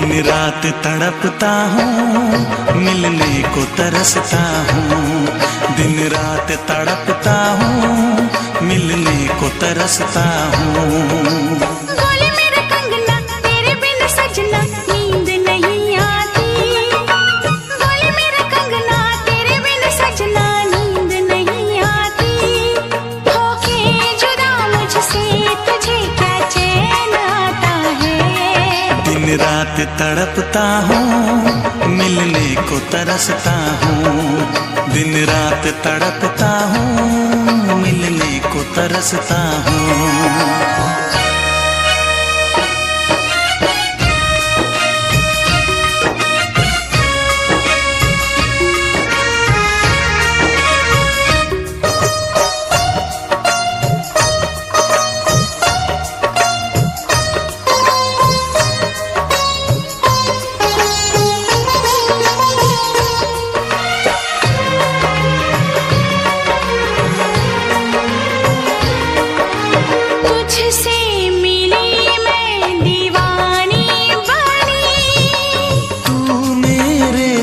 दिन रात तड़पता हूँ, मिलने को तरसता हूँ। दिन रात तड़पता हूँ, मिलने को तरसता हूँ। बोले मेरा कंगना तेरे बिन सजना नींद नहीं आती। बोले मेरा कंगना तेरे बिन सजना नींद नहीं आती। होके जुदा मुझसे तुझे क्या चैन आता है। दिन रात तड़पता हूँ, मिलने को तरसता हूँ। दिन रात तड़पता हूँ, मिलने को तरसता हूँ।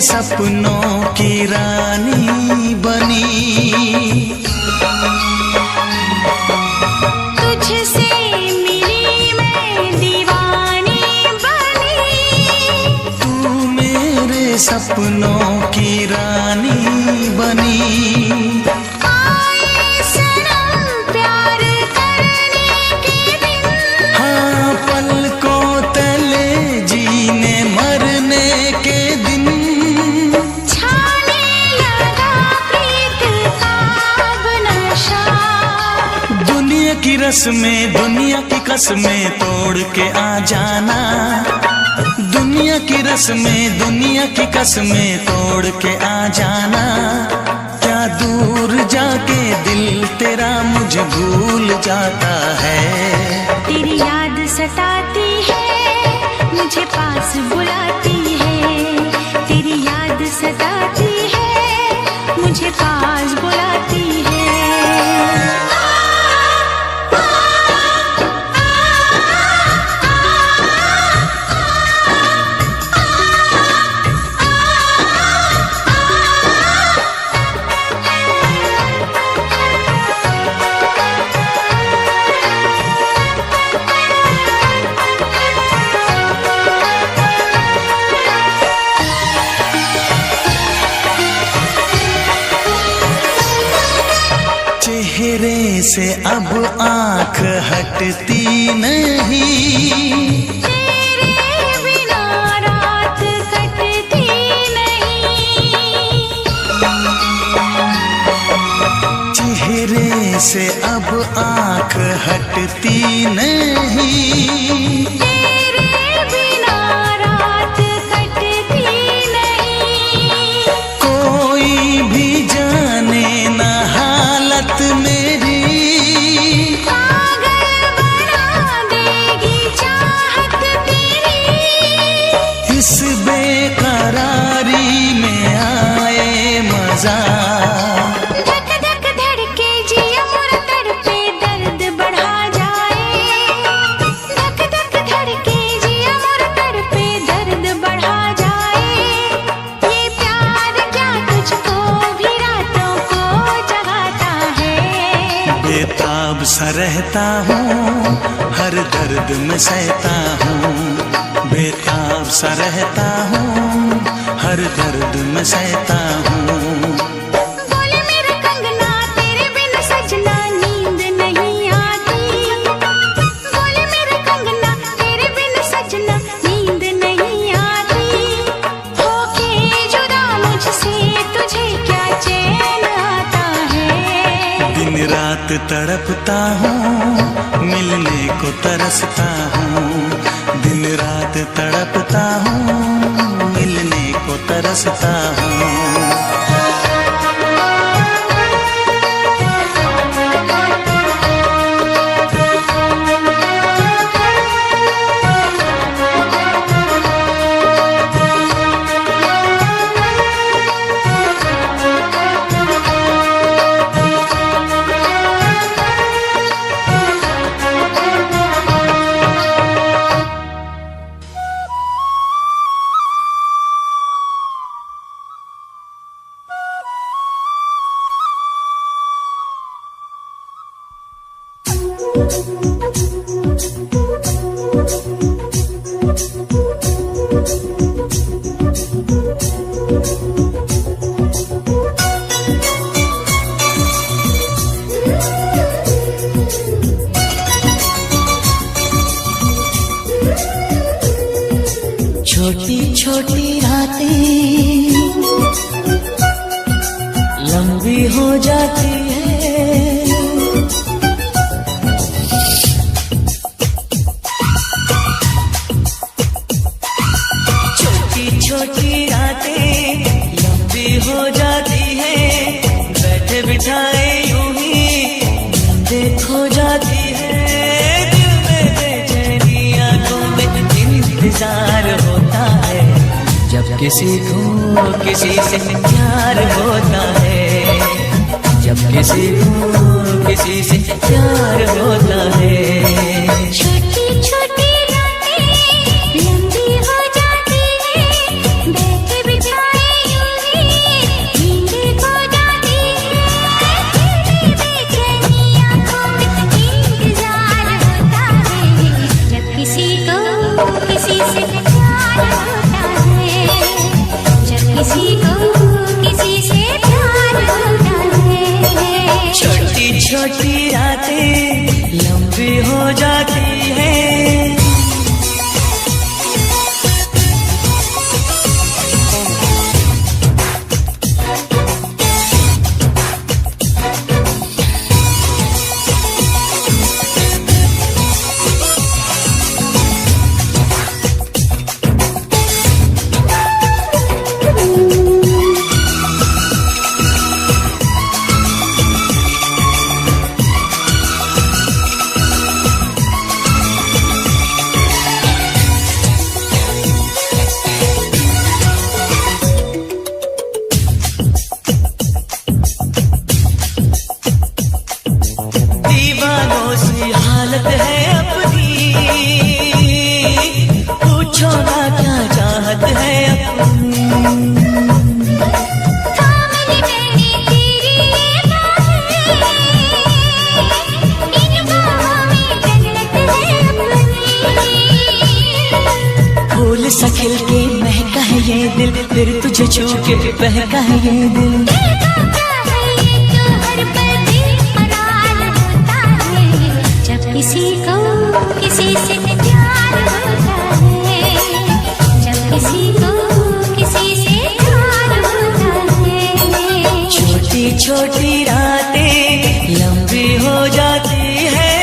सपनों की रानी बनी, तुझसे मिली मैं दीवानी बनी। तू मेरे सपनों की रानी बनी। आए सनम प्यार करने के दिन, हाँ पलकों तले जीने मरने के दिन। की रस्में दुनिया की कसमें तोड़ के आ जाना। दुनिया की रस्में दुनिया की कसमें तोड़ के आ जाना। क्या दूर जाके दिल तेरा मुझे भूल जाता है। तेरी याद सताती है, मुझे पास बुलाती है। तेरी याद सताती है, मुझे पास बुलाती है। चेहरे से अब आँख हटती नहीं। तेरे बिना रात कटती नहीं। चेहरे से अब आँख हटती नहीं। तेरे बिना रात कटती नहीं। कोई भी जाने ना हालत मेरी। पागल बना देगी चाहत तेरी। इस बेकरारी में आए मजा। धक धक धड़के जिया मोर तड़पे दर्द बढ़ा जाए। धक धक धड़के जिया मोर तड़पे दर्द बढ़ा जाए। ये प्यार क्या तुझको भी रातों को जगाता है। बेताब सा रहता हूँ, हर दर्द में सहता हूँ। बेताब सा रहता हूँ, हर दर्द में सहता हूँ। बोले मेरा कंगना तेरे बिन सजना नींद नहीं आती। बोले मेरा कंगना तेरे बिन सजना नींद नहीं आती। होके जुदा मुझसे तुझे क्या चैन आता है। दिन रात तड़पता हूँ, मिलने को तरसता हूँ। दिन रात तड़पता हूँ, मिलने को तरसता हूँ। छोटी छोटी रातें लंबी हो जाती है, छोटी छोटी रातें लंबी हो जाती है, बैठे बिठाए यूं ही नींदें खो जाती है, दिल में बेचैनी आंखों में इंतजार होता है, जब किसी को किसी से प्यार होता है, जब किसी को किसी से प्यार होता है। छोटी छोटी रातें लंबी हो जाती है, बैठे बिठाए यूं ही नींदें खो जाती है, दिल में बेचैनी आंखों में इंतजार होता है, जब किसी को किसी से प्यार होता है, जब किसी को किसी से प्यार होता है। छोटी छोटी रातें लंबी हो जाती है। दीवानों सी हालत है अपनी, पूछो ना क्या चाहत है अपनी, थाम ली मैंने तेरी ये बाहें, इन बाहों में जन्नत है अपनी, फूल सा खिल के महका है ये दिल, फिर तुझे छू के बहका है ये दिल, किसी को किसी से प्यार होता है, जब किसी को किसी से प्यार होता है। छोटी छोटी रातें लंबी हो जाती है।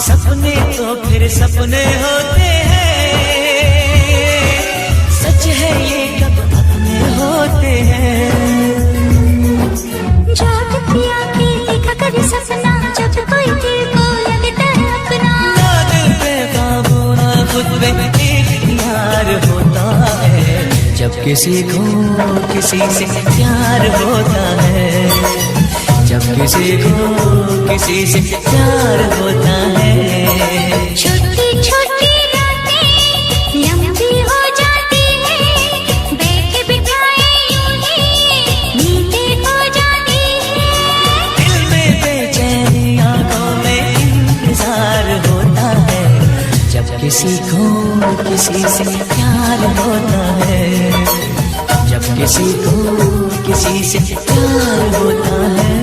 सपने तो फिर सपने होते हैं, सच है ये कब अपने होते हैं, जागती आंखें देखा कभी सपना, जब कोई दिल को लगता है अपना, ना दिल पे काबू ना खुद पे इख्तियार होता है, जब किसी को किसी से प्यार होता है, जब किसी को किसी से प्यार होता है। छोटी छोटी रातें लंबी हो जाती है, बैठे बिठाए यूं ही नींदें खो जाती है, दिल में बेचैनी आंखों में इंतजार होता है, जब किसी को किसी से प्यार होता है, जब किसी को किसी से प्यार होता है।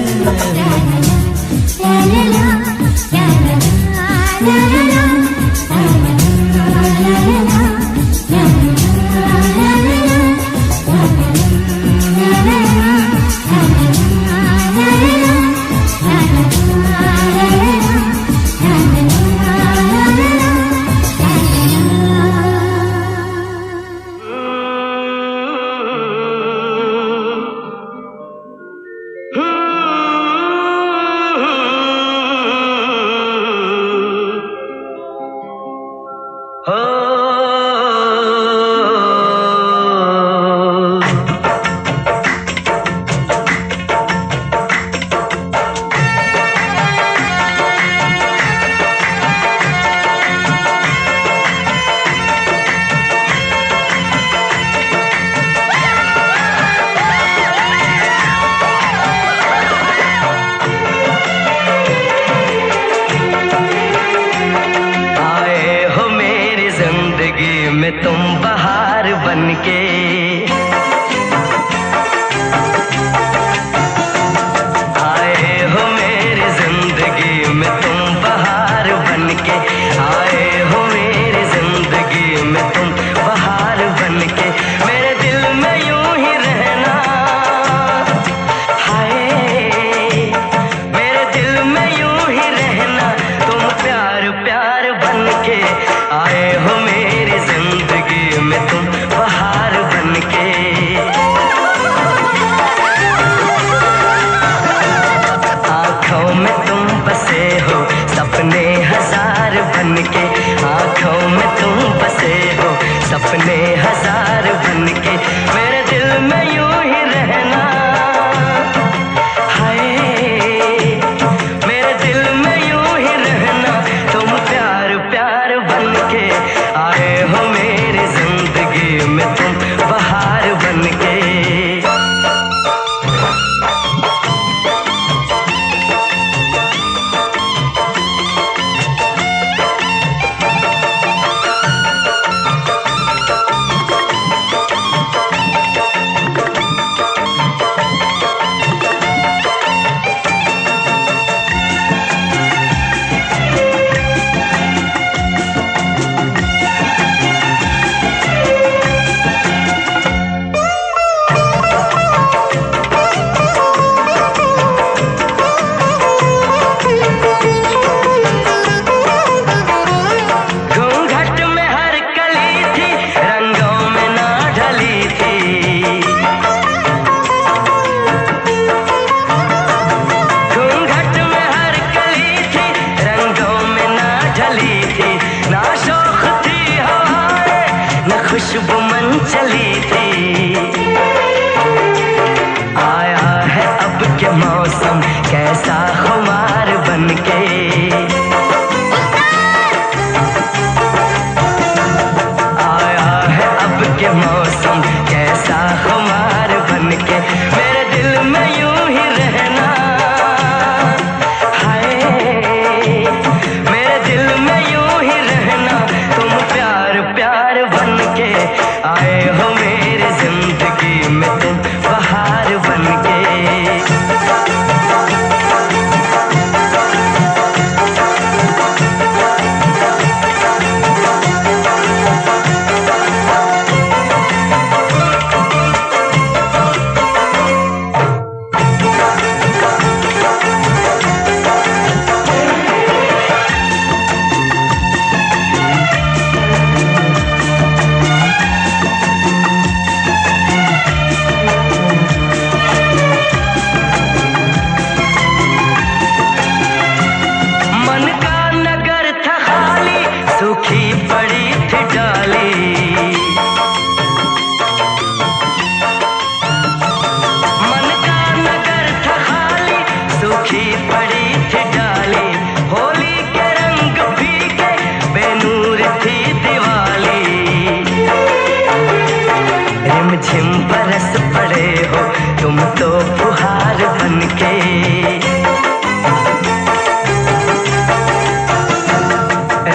रिमझिम बरस पड़े हो तुम तो फुहार बनके।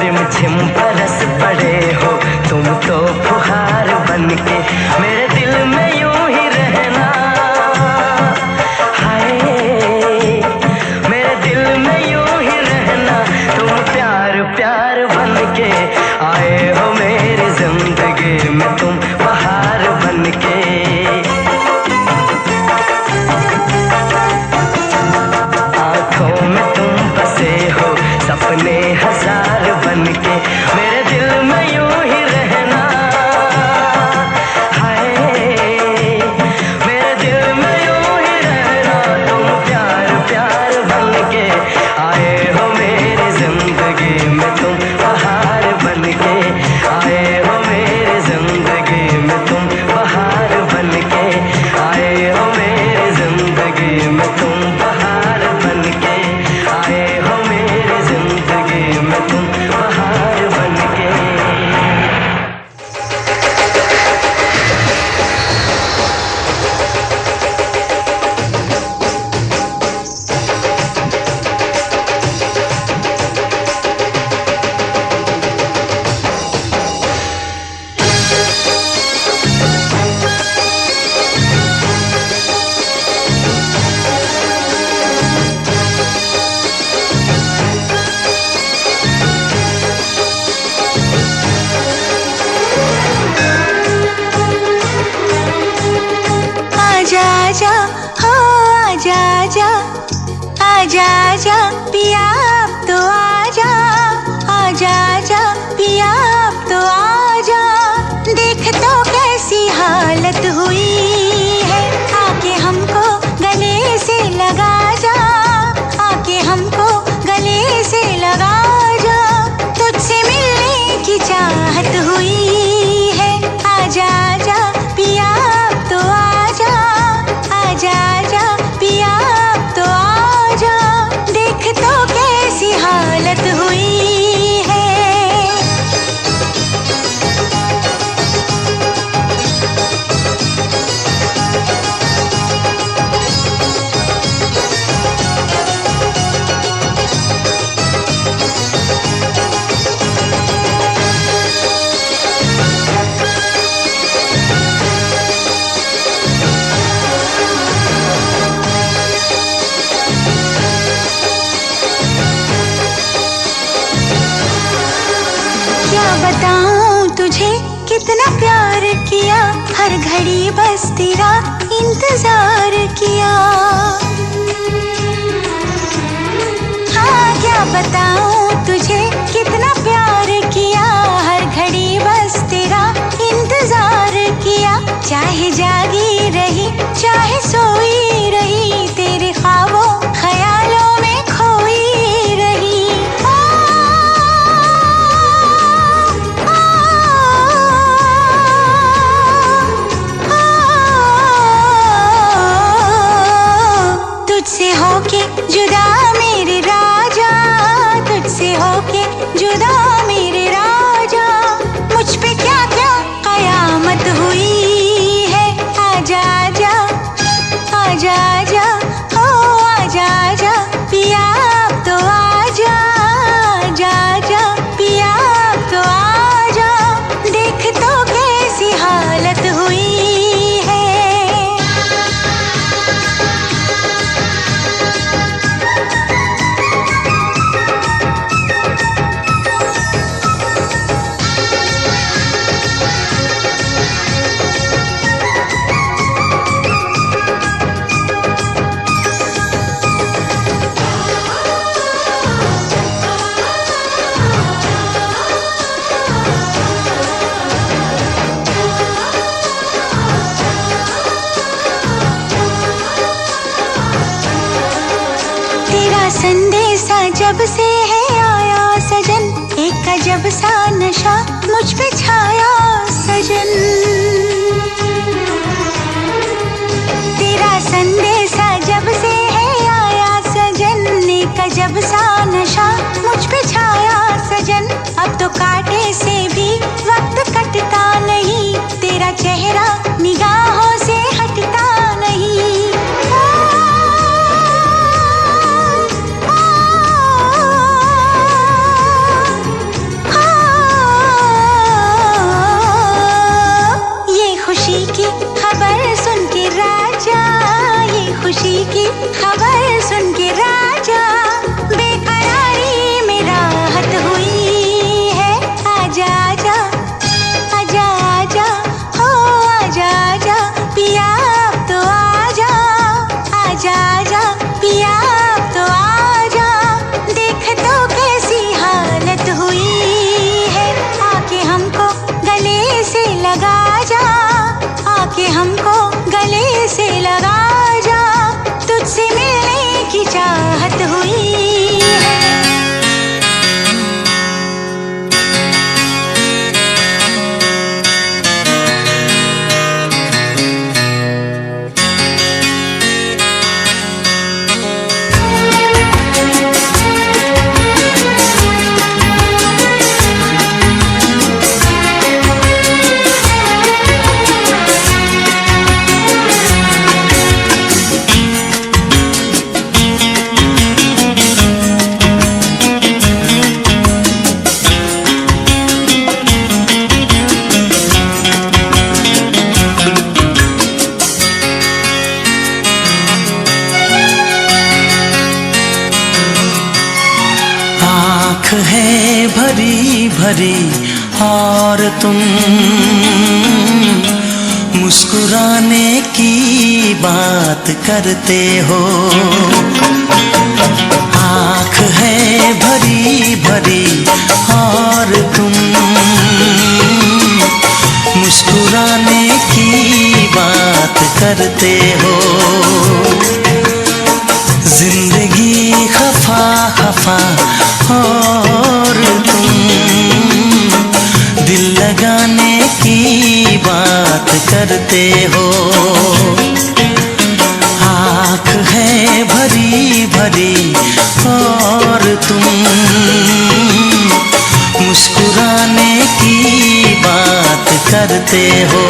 रिमझिम बरस पड़े हो तुम तो फुहार बनके। मेरे दिल में यूं ही रहना, हाय मेरे दिल में यूं ही रहना। तुम प्यार प्यार बनके आए हो मेरी जिंदगी में, तुम बहार बनके। आंखों में तुम बसे हो सपने हजार बनके। मेरे दिल में यूं ही रहना, हाय मेरे दिल में यूं ही रहना। तुम प्यार प्यार बनके आए हो मेरी जिंदगी में, तुम बहार बनके आए हो मेरी जिंदगी में, तुम बहार बनके आए हो मेरी जिंदगी में, तुम बहार बनके आए हो मेरी जिंदगी में, तुम बहार बनके। आजा आजा हो आजा आजा, आजा आजा पिया अब तो आजा, आजा आजा पिया अब तो आजा। देख तो कैसी हालत हुई है, आके हमको गले से लगा जा, आके हमको गले से लगा जा। तुझसे मिलने की चाहत हुई है, आजा आजा पिया अब तो आजा, आजा आजा पिया अब तो आजा। देख तो कैसी हालत हुई है। क्या बताऊं तुझे कितना प्यार किया, हर घड़ी बस तेरा इंतजार किया। हाँ क्या बताऊं तुझे कितना प्यार किया, हर घड़ी बस तेरा इंतजार किया। चाहे जागी रही चाहे सोई रही, तेरे ख्वाबों ख्यालों में खोई रही। तुझसे होके जुदा मेरे राजा, तुझसे होके जुदा मेरे राजा। मुझ पे क्या क्या कयामत हुई है। आजा आजा आजा आजा हो आजा आजा पिया अब तो आजा, आजा आजा पिया अब तो आजा। देख तो कैसी हालत हुई है। तेरा संदेशा जब से है आया सजन, एक अजब सा नशा मुझ पे छाया सजन। तेरा संदेशा जब से है आया सजन, एक अजब सा नशा मुझ पे छाया सजन। अब तो कांटे से भी वक्त कटता नहीं, तेरा चेहरा निगाह खुशी की खबर सुन के राजा, बेकरारी में राहत हुई है। आजा आजा आजा आजा हो आजा आजा पिया अब तो आजा, आजा आजा पिया अब तो आजा। देख तो कैसी हालत हुई है, आके हमको गले से लगा जा, आके हमको गले से लगा जा। तुझसे मिलने की चाहत हुई है। आँख है भरी भरी और तुम मुस्कुराने की बात करते हो। आँख है भरी भरी और तुम मुस्कुराने की बात करते हो। जिंदगी खफा खफा और तुम दिल लगाने की बात करते हो। आँख है भरी भरी और तुम मुस्कुराने की बात करते हो।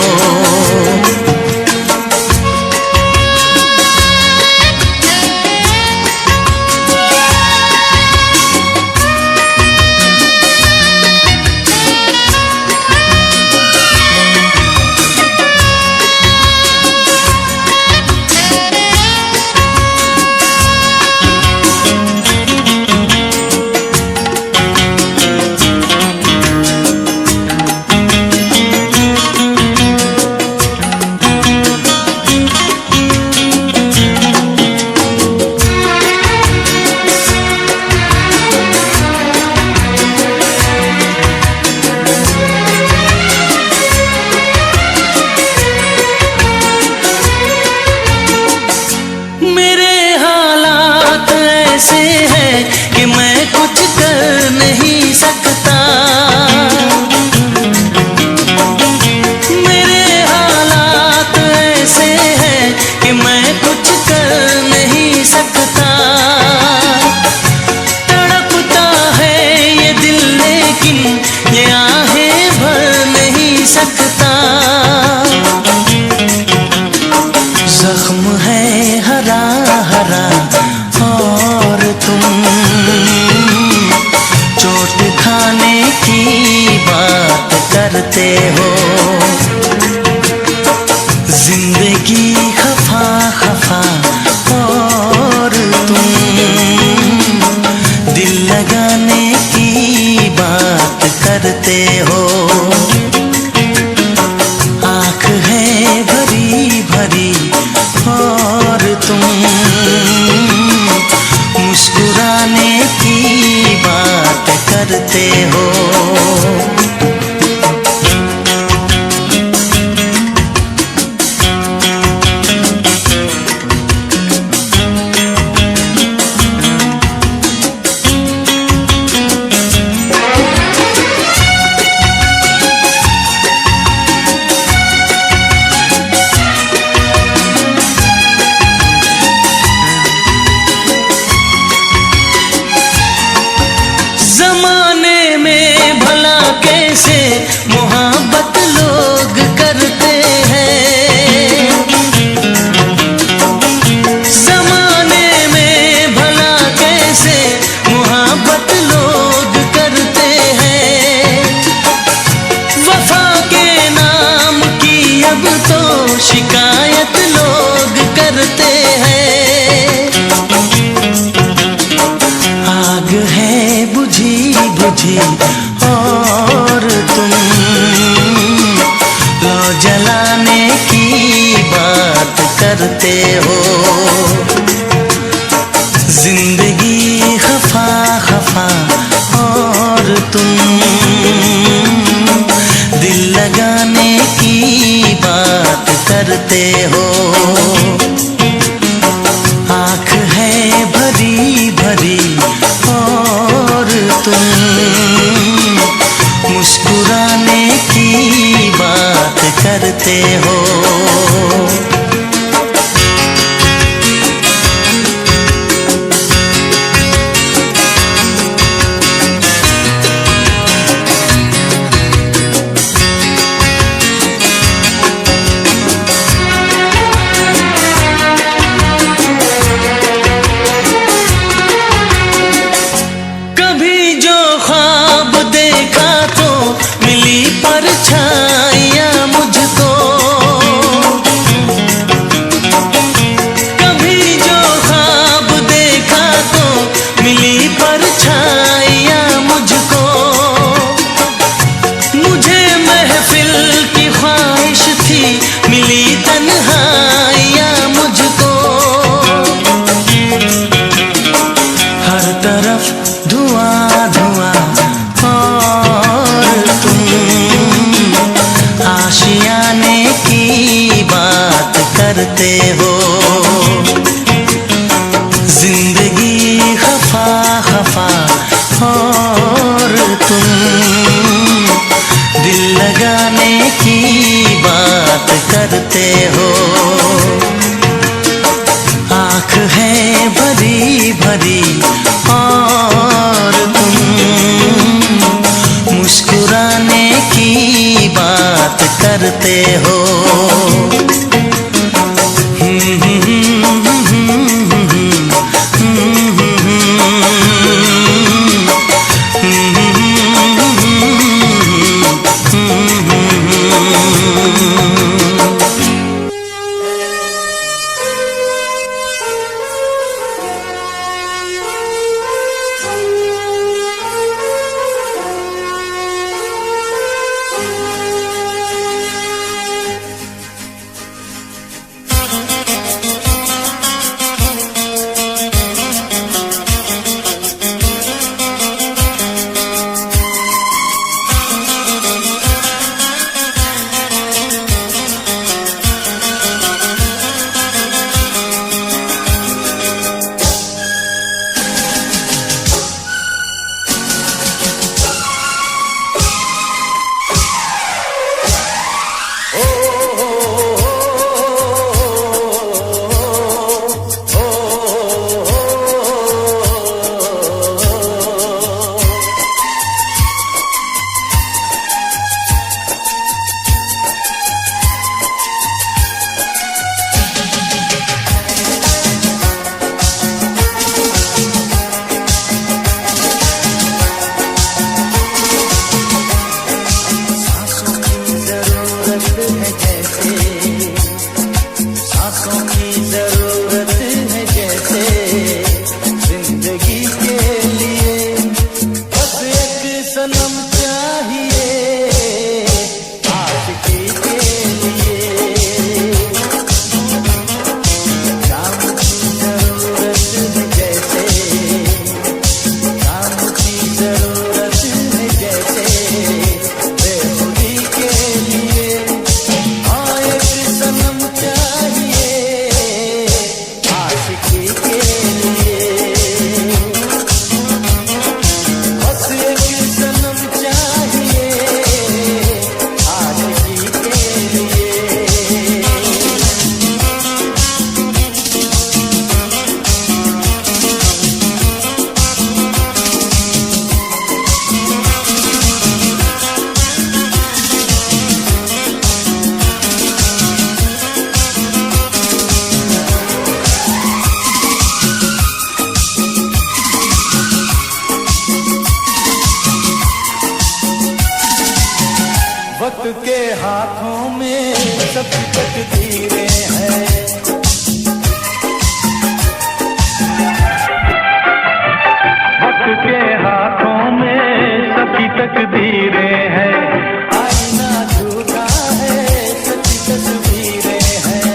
कि मैं कुछ कर नहीं सकता। मेरे हालात ऐसे हैं कि मैं कुछ कर नहीं सकता। तड़पता है ये दिल लेकिन ये आहें भर नहीं सकता। जख्म है हरा हरा और तुम चोट खाने की बात करते हो। जिंदगी खफा खफा और तुम दिल लगाने की बात करते हो। आँख है भरी भरी और तुम मुस्कुराने की बात करते हो। जमाने में भला कैसे मोहब्बत लोग करते हैं। जमाने में भला कैसे मोहब्बत लोग करते हैं। वफा के नाम की अब तो शिकायत लोग करते हैं। करते हो। जिंदगी खफा खफा और तुम दिल लगाने की बात करते हो। आँख है भरी भरी और तुम मुस्कुराने की बात करते हो। परछाइयाँ मुझको कभी जो ख्वाब देखा तो मिली परछाइयाँ मुझको। मुझे महफिल की ख्वाहिश थी मिली तन्हाइयाँ मुझको। हर तरफ धुआं धुआं और तुम आशियाने की बात करते हो। जिंदगी खफा खफा और तुम दिल लगाने की बात करते हो। आँख है भरी भरी और तुम मुस्कुराने की बात करते हो। के हाथों में सबकी तकदीरें हैं। वक्त के हाथों में सबकी तकदीरें हैं। आईना झूठा है, सच्ची तस्वीरें हैं।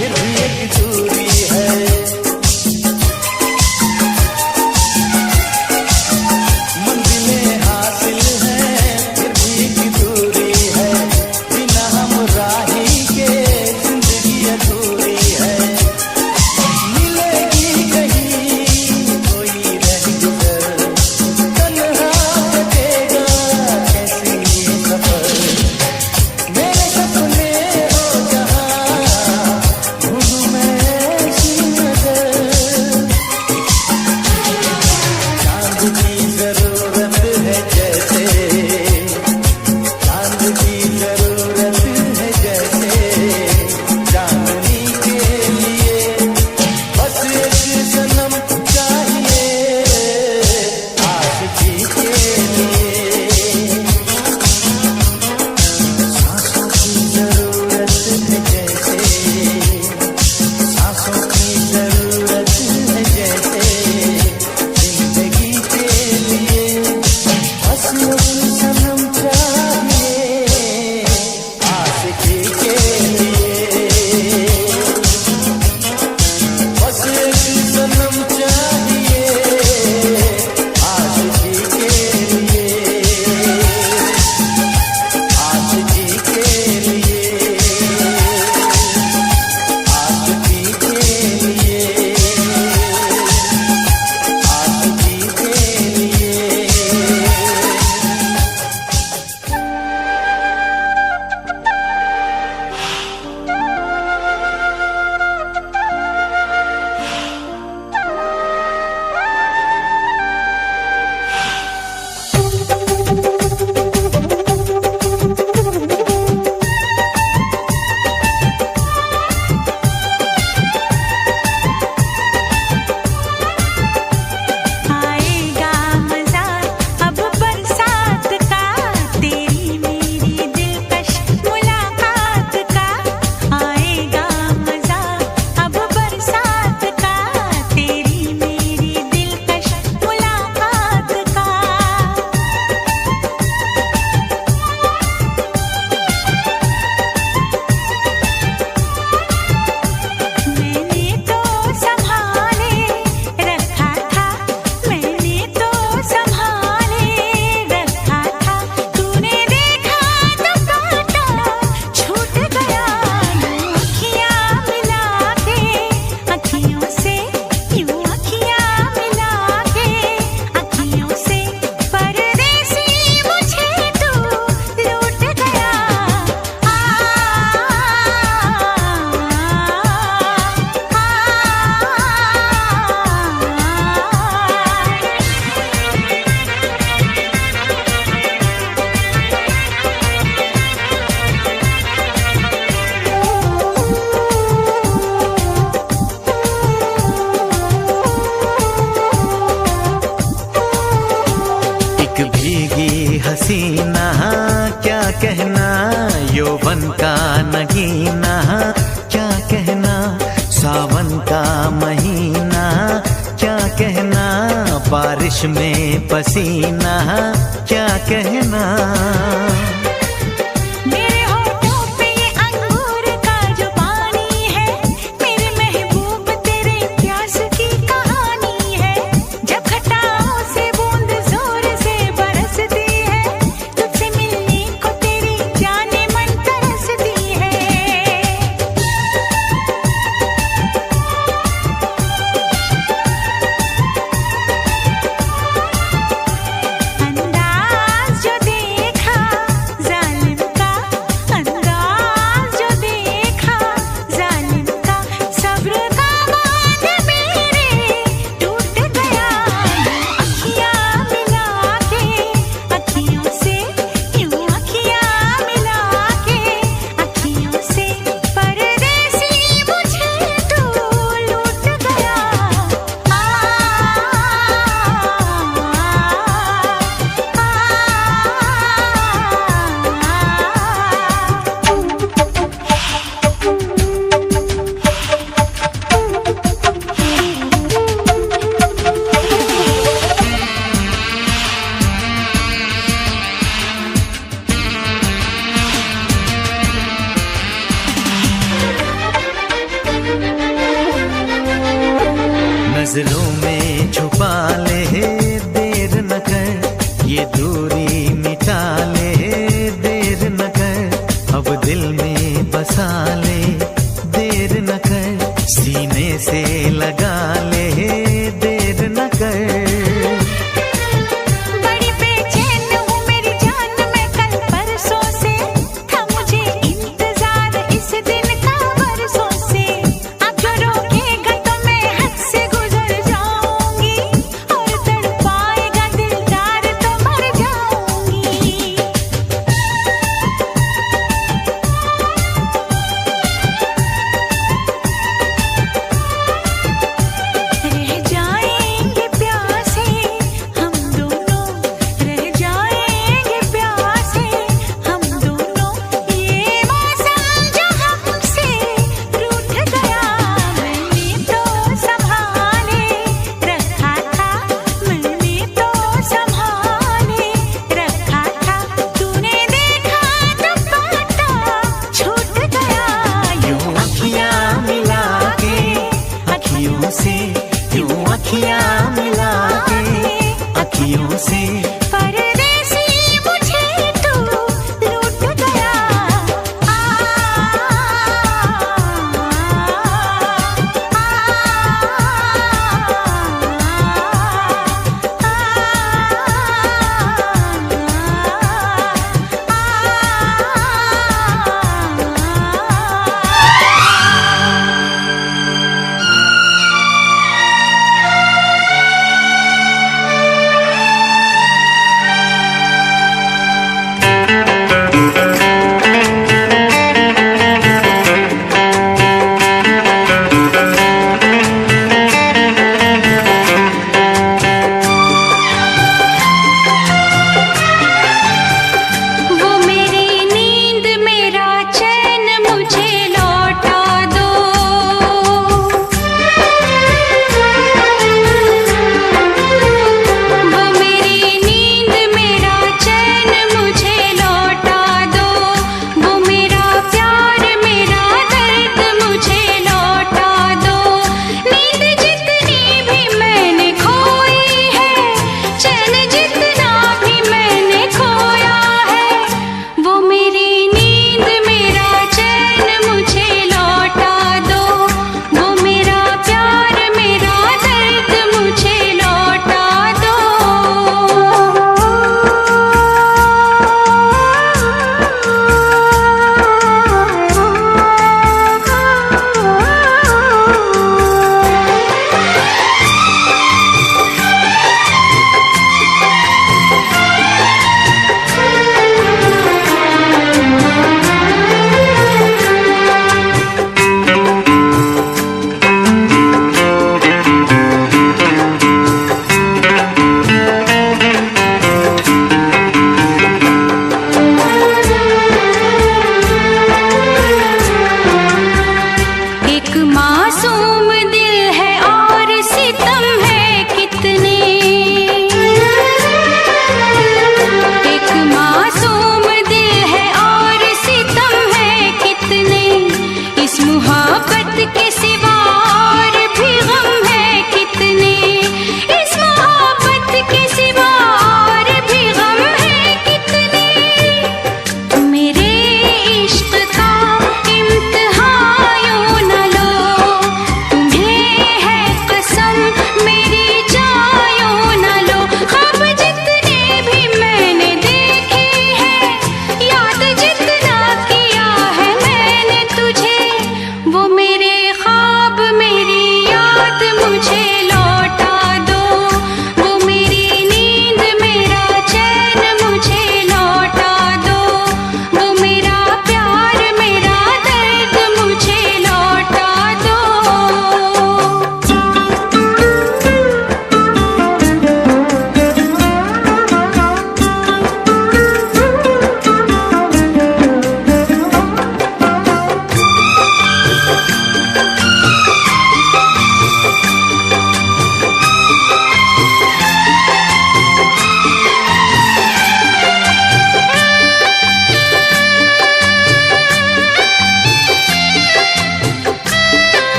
फिर भी एक दूरी है। मंजिलें हासिल हैं फिर भी एक दूरी है। बिना हमराही के जिंदगी अधूरी है। मिलेगी कहीं कोई रहगुजर, तन्हा कटेगा कैसी ये सफर। मेरे सपने हो जहां भूलूं मैं ऐसी नजर। चांद की जरूरत है जैसे, चांद की जरूरत है जैसे, चांदनी के लिए बस एक जन्म चाहिए आशिकी के लिए। सांसों की जरूरत है जैसे, सांसों की जरूरत है जैसे, जिंदगी के लिए बस एक जन्म चाहिए आशिकी के लिए। बस एक जन्म चाहिए आशिकी के लिए, आशिकी के लिए, आशिकी के लिए, आशिकी के लिए। आएगा मजा अब बरसात का, तेरी मेरी दिलकश मुलाकात का। आएगा मजा अब बरसात का, तेरी मेरी दिलकश मुलाकात का। मैंने तो संभाले रखा था, मैंने तो संभाले रखा था। तूने देखा तो काटा छूट गया। यूं अखियां मिला के अखियों से, यूं अखियां मिला के अखियों से, परदेसी मुझे तू लूट गया। एक भीगी हसीना क्या कहना, यौवन का नगीना क्या कहना, सावन का महीना क्या कहना, बारिश में पसीना क्या कहना। मेरे होठों पे ये अंगूर का जो पानी है, मेरे महबूब तेरे प्यास की कहानी है। जब घटाओं से बूंद जोर से बरसती है, तुझसे मिलने को तेरी जाने मन तरसती है। अंदाज जो देखा नजरों में छुपा ले, देर न कर, ये दूरी मिटा ले, देर न कर, अब दिल में बसा ले, देर न कर, सीने से लगा ले, देर न कर। अखियाँ मिला के अखियों से परदेसी मुझे तू लूट गया। तुम्हें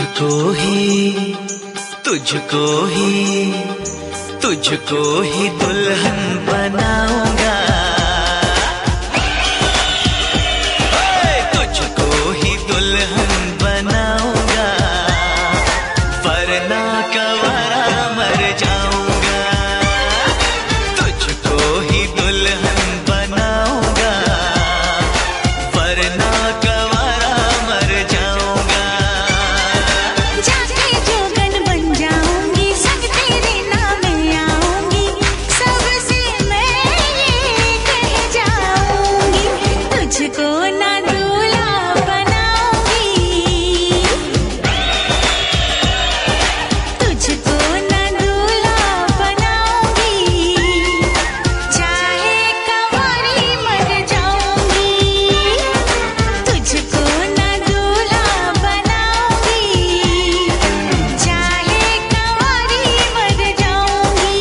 तुझको ही दुल्हन बनाऊंगा, तुझको ही दुल्हन बनाऊंगा, वरना कवारा मर जाऊंगा। तुझको ही दुल्हन बनाऊंगा, वरना कवारा मर जाऊंगा। जाके जोगन बन जाऊंगी, संग तेरे नाम आऊंगी, सबसे मैं ये कह जाऊंगी, तुझको ना दूल्हा बनाऊंगी, तुझको ना दूल्हा बनाऊंगी, चाहे कंवारी मर जाऊंगी, तुझको ना दूल्हा बनाऊंगी, चाहे कंवारी मर जाऊंगी।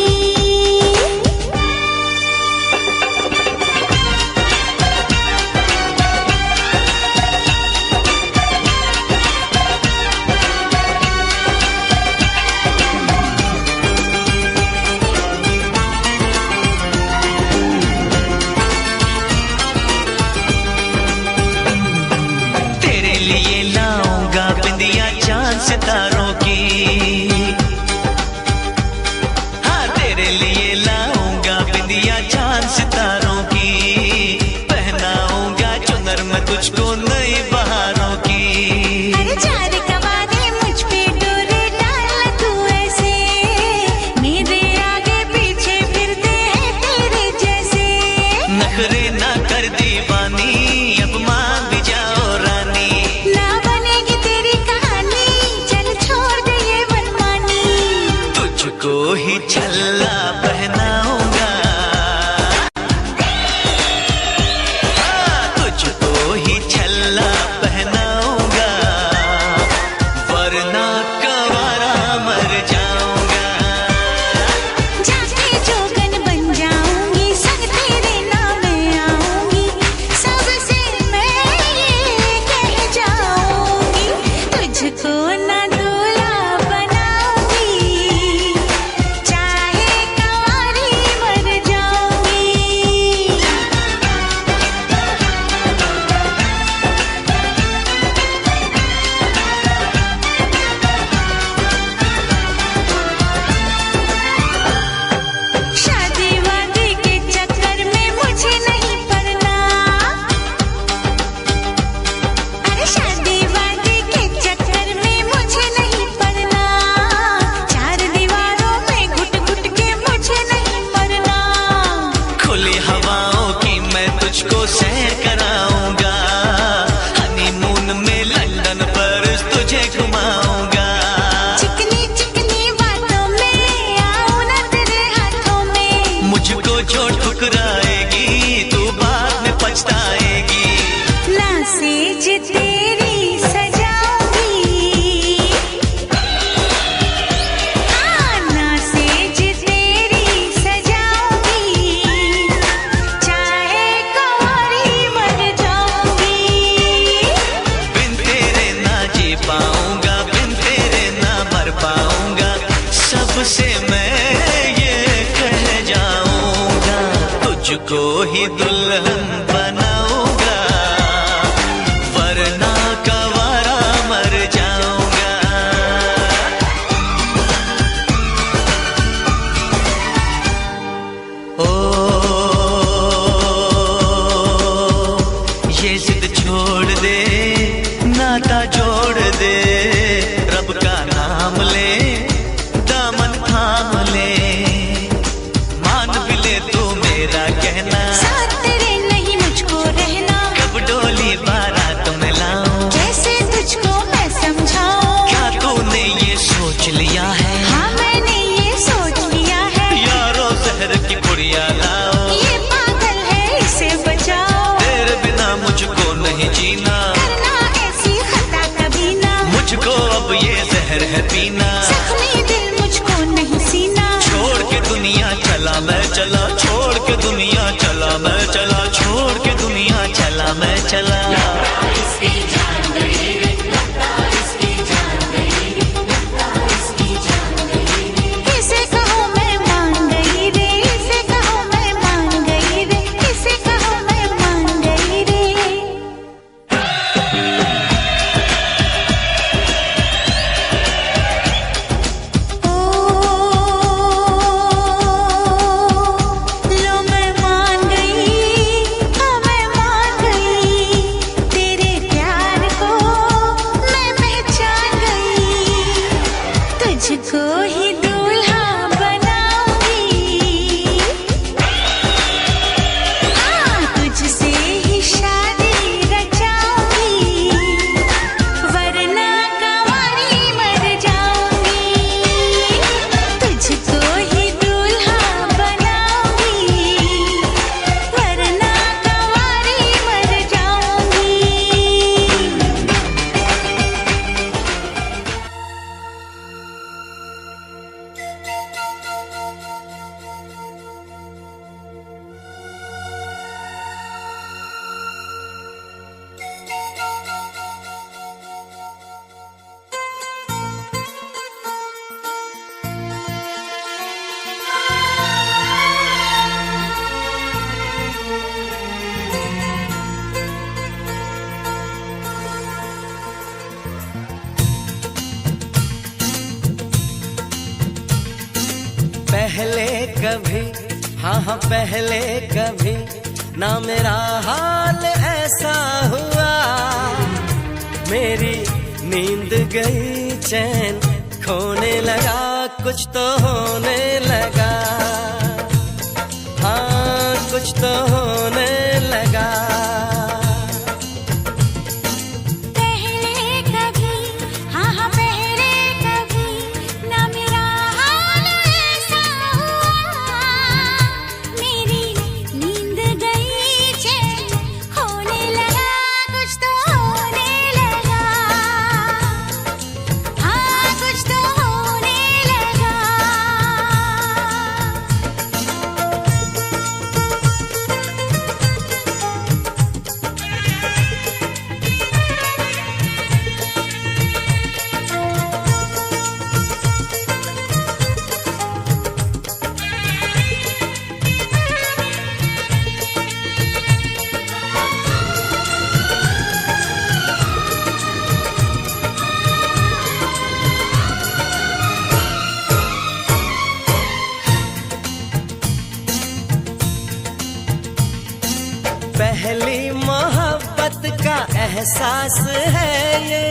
तेरे लिए लाऊंगा बिंदिया चांद सितारों की, हाँ तेरे लिए लाऊंगा बिंदिया चांद सितारों की, पहनाऊंगा चुनर मैं तुझको नई बहारों की। अरे चार कवारे मुझ पे डोरे डाल तू ऐसे, मेरे आगे पीछे फिरते हैं तेरे जैसे, नखरे ना कर दीवानी, अब मान भी जाओ रानी। ना बनेगी तेरी कहानी, चल छोड़ दे ये मनमानी, तुझको ही छल्ला पहनाऊंगा, हाँ, तुझको ही छल्ला पहनाऊंगा, वरना कवारा मर जाऊंगा। जाके जोगन बन जाऊंगी, संग तेरे नाम आऊंगी, सबसे मैं ये कह जाऊंगी, तुझको ना दूल्हा बनाऊंगी, चाहे कंवारी मर जाऊंगी। शादी वादी के चक्कर में मुझे नहीं पड़ना, अरे शादी वादी के चक्कर में मुझे नहीं पड़ना, चार दीवारों में घुट घुट के मुझे नहीं मरना, खुली हवाओं की मैं तुझको सैर कराऊंगा, हनीमून में लंदन पर तुझे घुमाऊंगा। चिकनी चिकनी बातों में आऊं ना तेरे हाथों में, मुझको जो ठुकराएगी तू बाद में पछताएगी। ना सेज तेरी सजाऊंगी, हाँ ना सेज तेरी सजाऊंगी, चाहे कंवारी मर जाऊंगी, बिन तेरे ना जी पाऊंगा, बिन तेरे ना मर पाऊंगा, सबसे मैं ये कह जाऊंगा, तुझको ही दुल्हन बनाऊंगा, वरना कवारा मर जाऊंगा। ओ ये जिद छोड़ दे, नाता जोड़ दे, रब का नाम ले, दामन थाम ले, मान भी ले तू मेरा कहना, साथ तेरे नहीं मुझको रहना, कब डोली बारात में लाऊं, कैसे तुझको मैं समझाऊं, क्या तूने ये सोच लिया है, हाँ मैंने ये सोच लिया है, यारो जहर की पुड़िया लाओ, ये पागल है इसे बचाओ, तेरे बिना मुझको नहीं जीना, करना ऐसी खता कभी ना, मुझको अब ये जहर है पीना, जख्मी दिल मुझको नहीं सीना, छोड़ के दुनिया चला मैं चला, छोड़ के दुनिया चला मैं चला, छोड़ के दुनिया चला मैं चला। इसकी जान गई, लगता इसकी जान गई। कभी, हाँ हाँ पहले कभी ना मेरा हाल ऐसा हुआ। मेरी नींद गई, चैन खोने लगा, कुछ तो होने लगा, हाँ कुछ तो होने लगा। पहले कभी, हाँ हाँ पहले कभी ना मेरा हाल ऐसा हुआ। मेरी नींद गई, चैन खोने लगा, कुछ तो होने लगा, हाँ कुछ तो होने लगा। पहली मोहब्बत का एहसास है ये,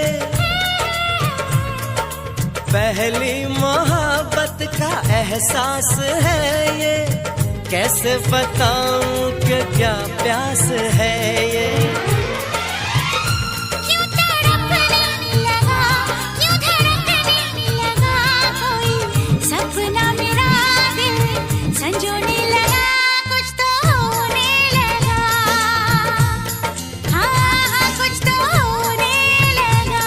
पहली मोहब्बत का एहसास है ये। कैसे बताऊं कि क्या प्यास है ये। क्यों तड़पने लगा, क्यों धड़कने लगा, कोई सपना मेरा दिल संजोने लगा, कुछ तो होने लगा, हाँ हाँ कुछ तो होने लगा।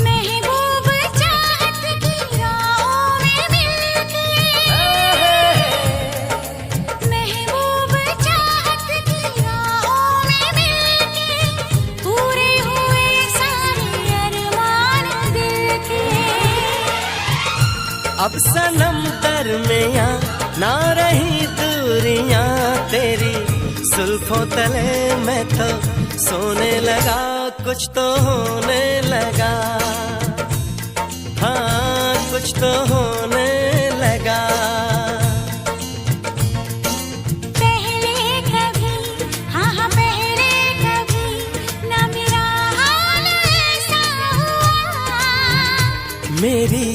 महबूब चाहत की राहों में मिलके, महबूब चाहत की राहों में मिलके, पूरे हुए सारे अरमान दिल के। अब सनम दरमियां ना रही दूरियां तेरी, जुल्फों तले मैं तो सोने लगा, कुछ तो होने लगा, हाँ कुछ तो होने लगा। पहले कभी, हाँ हाँ पहले कभी ना मेरा हाल ऐसा हुआ। मेरी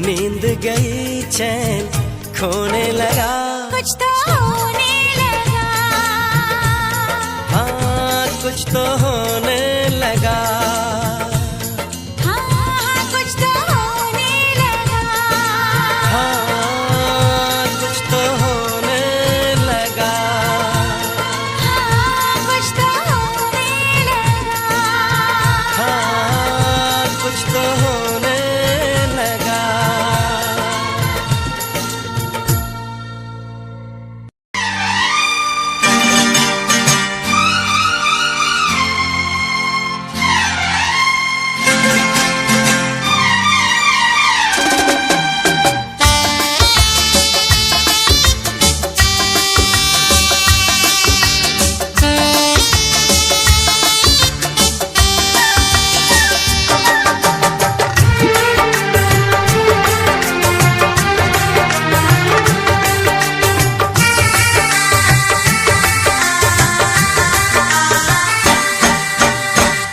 नींद गई, चैन खोने लगा, कुछ तो होने लगा, हाँ कुछ तो होने लगा, हाँ हाँ कुछ तो होने लगा, हाँ कुछ तो होने लगा, हाँ कुछ तो होने लगा। हाँ कुछ तो होने लगा।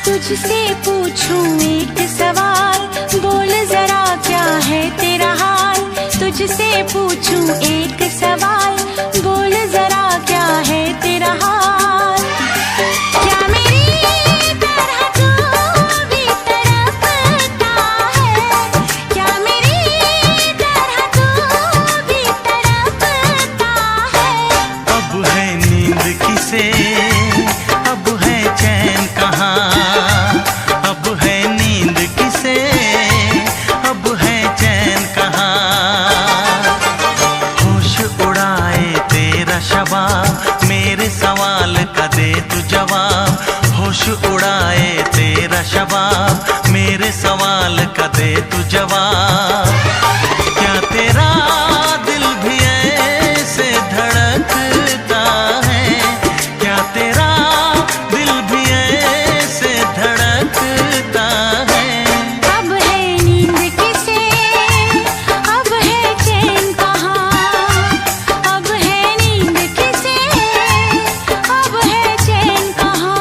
तुझसे पूछूं एक सवाल, बोल जरा क्या है तेरा हाल। तुझसे पूछूं एक सवाल, बोल जरा क्या है तेरा हाल। क्या मेरी तरह तू भी तड़पता है, क्या मेरी तरह तू भी तड़पता है। अब है नींद किसे, अब है चैन कहाँ, अब है नींद किसे, अब है चैन कहाँ। सवाल का दे तू जवाब। क्या तेरा दिल भी ऐसे धड़कता है, क्या तेरा दिल भी ऐसे धड़कता है। अब है नींद किसे, अब है चैन कहाँ, अब है नींद किसे, अब है चैन कहाँ।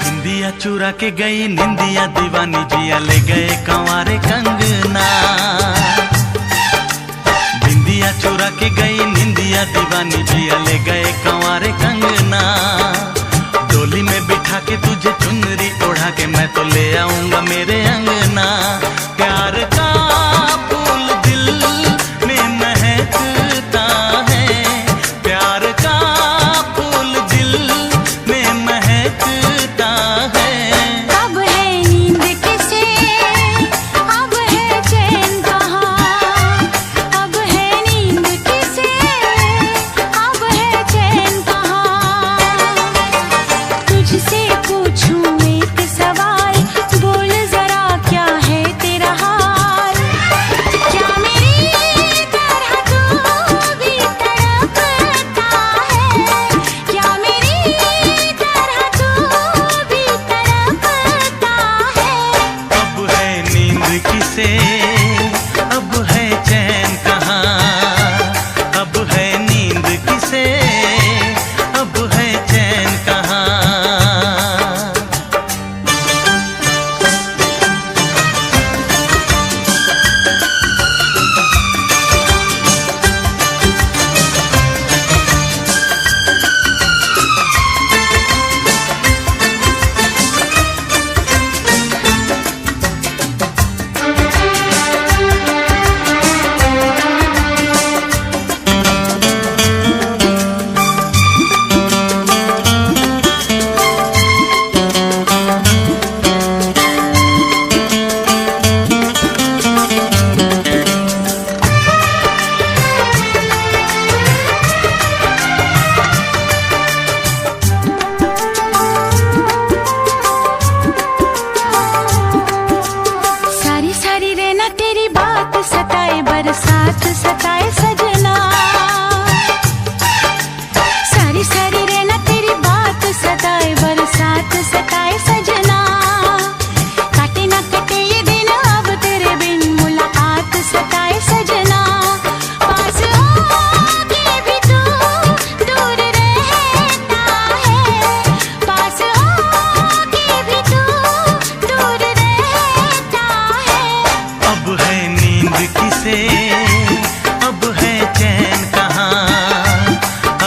निंदिया चुरा के गई निंदिया दीवानी जिया ले गए कंवारे कंगना। निंदिया चुरा के गई निंदिया दीवानी जिया ले गए कंवारे कंगना। डोली में बिठा के तुझे चुनरी ओढ़ा के मैं तो ले आऊंगा मेरे अंगना। प्यार का फूल दिल में महकता है, प्यार का फूल दिल में महकता है। अब है नींद किसे, अब है चैन कहाँ, अब है नींद किसे, अब है चैन कहाँ। तुझसे पूछूं एक सवाल, बोल जरा क्या है तेरा हाल। क्या मेरी तरह तू भी तड़पता है, क्या मेरी तरह तू भी तड़पता है। अब है नींद किसे, अब है चैन कहाँ, अब है नींद किसे, अब है चैन कहाँ। सारी सारी रहना तेरी बात सताए, बरसात सताए सजना। सारी सारी रहना तेरी बात सताए, बरसात सताए सजना। काटे ना कटे ये दिन अब तेरे बिन, मुलाकात सताए सजना। पास होके भी तू दूर रहता है, पास होके भी तू दूर रहता है। अब है नींद किसे, अब है चैन कहाँ,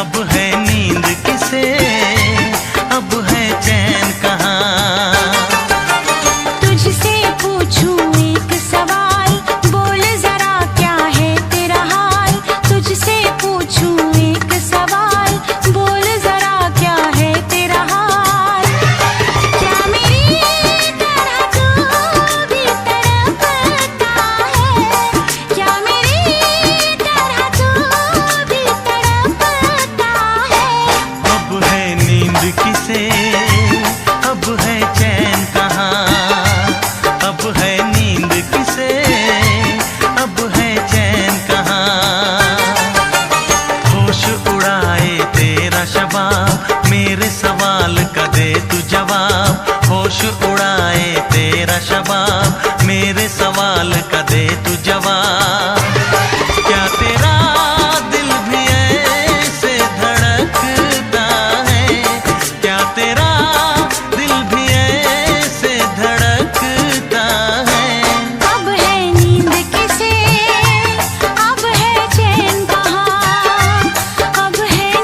अब है नींद किसे, अब है चैन कहाँ। तुझसे पूछूं एक सवाल, बोल जरा क्या है तेरा हाल। तुझसे पूछूं एक सवाल, बोल जरा क्या है तेरा हाल। क्या मेरी तरह तू भी तड़पता है, क्या मेरी तरह तू भी तड़पता है। अब है नींद किसे, अब है चैन कहाँ, अब है नींद किसे, अब है चैन कहाँ। होश उड़ाए तेरा शबाब, मेरे सवाल का दे तू जवाब। होश उड़ाए तेरा शबाब, मेरे सवाल का दे तू जवाब। क्या तेरा दिल भी ऐसे धड़कता है, क्या तेरा दिल भी ऐसे धड़कता है। अब है नींद किसे, अब है चैन कहाँ, अब है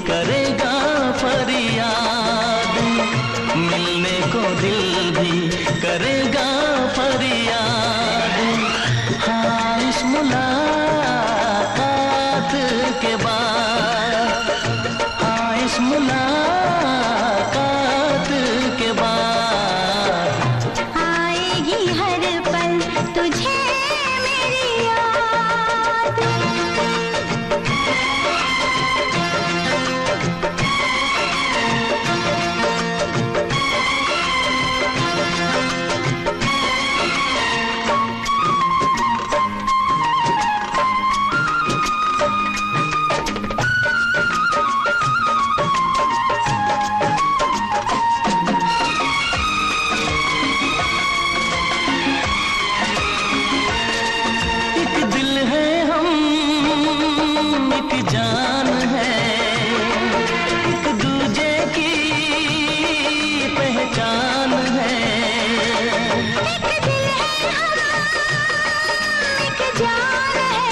करेगा फरियाद, मिलने को दिल भी करेगा फरियाद। हाँ, इस मुलाकात के बाद, हाँ, इस मुलाकात के बाद आएगी हर पल तुझे मेरी याद। एक दिल है हम, एक जान है, एक दूजे की पहचान है। एक दिल है हम, एक जान है,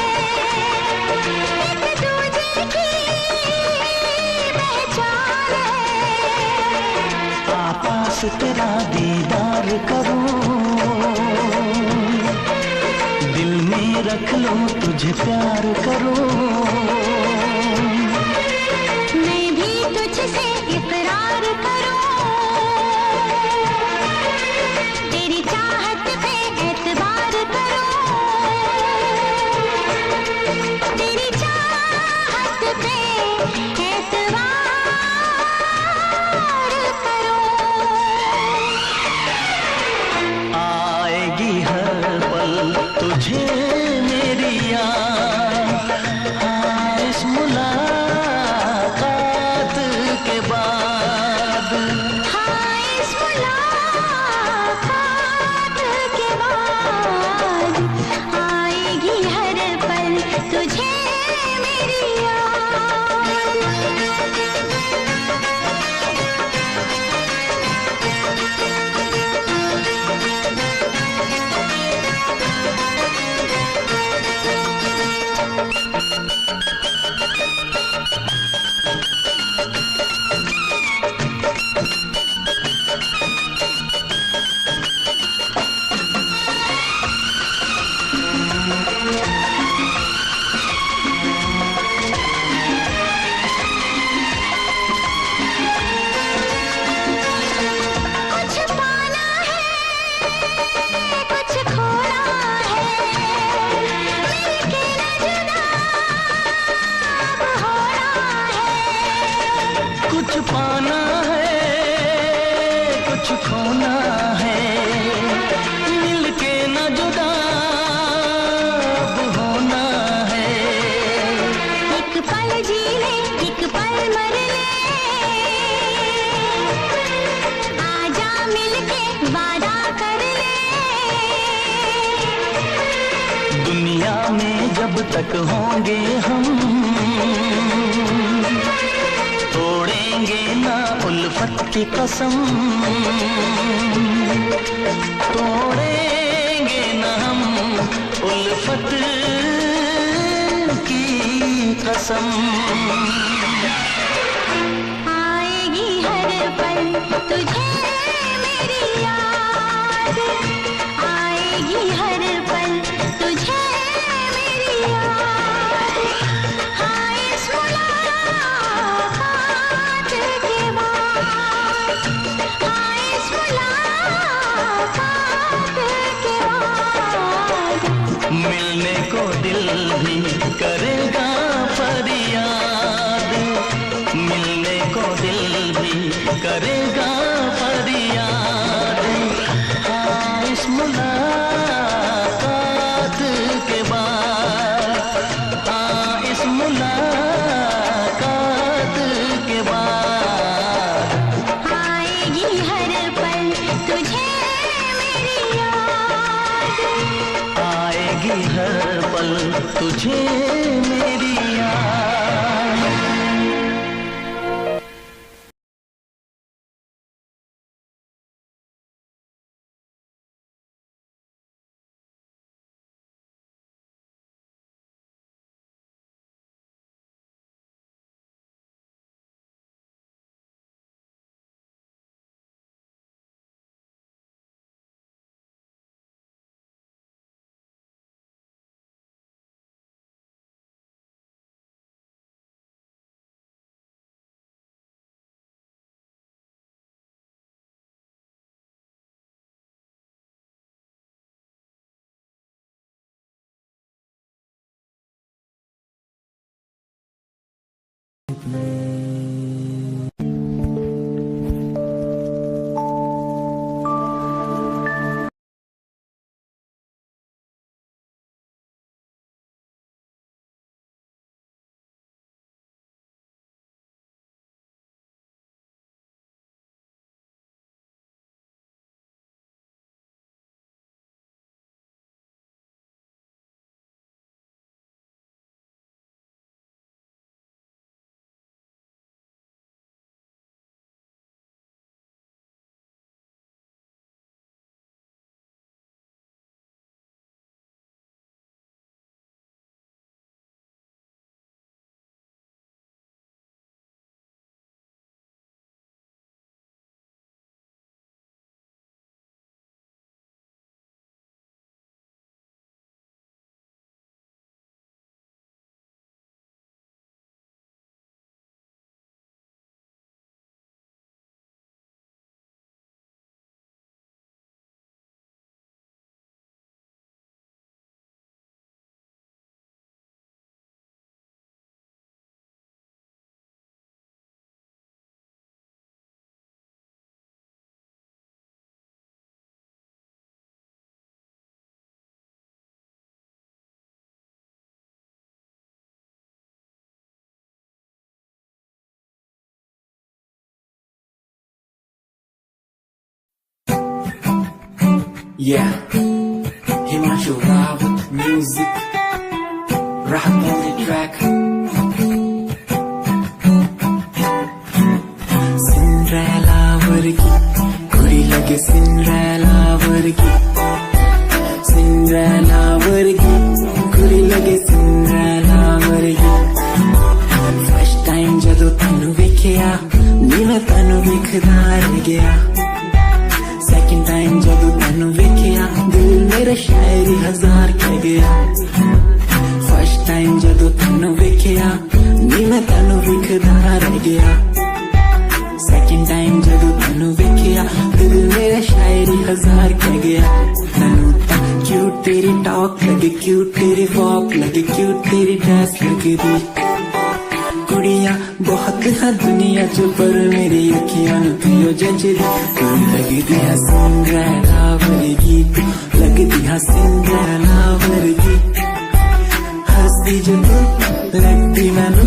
एक दूजे की पहचान है। पास तेरा दीदार करूं, दिल में रख लूं तुझे प्यार करूं। मैं भी तुझसे इकरार करूं, तेरी चाहत पे एतबार करूं, तेरी चाहत पे एतबार करूं। आएगी हर पल तुझे मेरी याद, हाँ, इस मुलाकात के बाद। हाँ, इस मुलाकात के बाद आएगी हर पल तुझे मेरी याद। कुछ पाना है, कुछ खोना है, मिलके न जुदा अब होना है। कुछ पाना है, कुछ खोना है, मिलके न जुदा अब होना है। एक पल जी ले, एक पल मर ले, आजा मिलके वादा कर ले। दुनिया में जब तक होंगे हम, तोड़ेंगे ना उल्फत की कसम, तोड़ेंगे ना हम उल्फत की कसम। आएगी हर पल तुझे मेरी याद, आएगी हर पल तुझे मेरी याद। हाँ, इस मुलाकात के बाद, हाँ, इस मुलाकात के बाद मिलने को दिल भी करेगा फरियाद, मिलने को दिल भी करेगा फरियाद। हाँ, इस मुलाकात के बाद, हाँ, इस मुलाकात के बाद आएगी हर पल तुझे मेरी याद। आएगी हर पल तुझे मेरी Yeah, Himanshu Rawat music, Rahat on the track. Cinderella vargi, kuri lage Cinderella vargi. Cinderella vargi, kuri lage Cinderella vargi. First time jadoo tanu vekhya, ni main tanu vekhda reh gaya. Second time jadoo tanu vekhya, dil mera shairi हजार keh gaya. First time jadoo tanu vekhya, ni main tanu vekhda reh gaya. Second time jadoo tanu vekhya, dil mera shairi हजार keh gaya. Tanu ta cute teri talk lage, cute teri walk lage, cute teri dress lage di. कुड़ियाँ बहुत है दुनिया जो पर मेरी अखियाँ पियो जचदी तू लगदी है सिंड्रेला वर्गी तू लगदी है सिंड्रेला वर्गी हंसदी जो तू लगदी मैनू